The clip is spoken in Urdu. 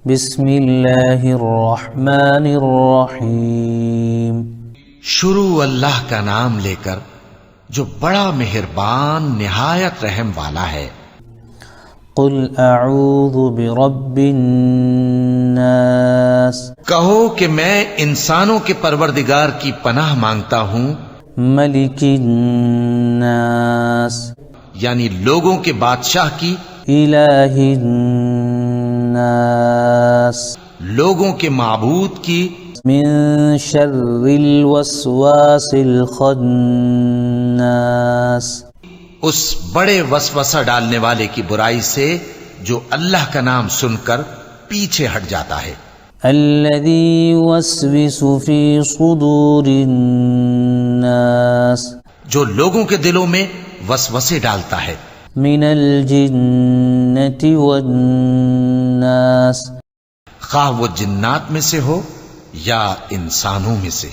بسم اللہ الرحمن الرحیم شروع اللہ کا نام لے کر جو بڑا مہربان نہایت رحم والا ہے۔ قل اعوذ برب الناس کہو کہ میں انسانوں کے پروردگار کی پناہ مانگتا ہوں، ملک الناس یعنی لوگوں کے بادشاہ کی، الہ الناس لوگوں کے معبود کی، من شر الوسواس الخناس اس بڑے وسوسہ ڈالنے والے کی برائی سے جو اللہ کا نام سن کر پیچھے ہٹ جاتا ہے۔ الذي يوسوس في صدور الناس جو لوگوں کے دلوں میں وسوسے ڈالتا ہے، من الجنة والناس خواہ وہ جنات میں سے ہو یا انسانوں میں سے۔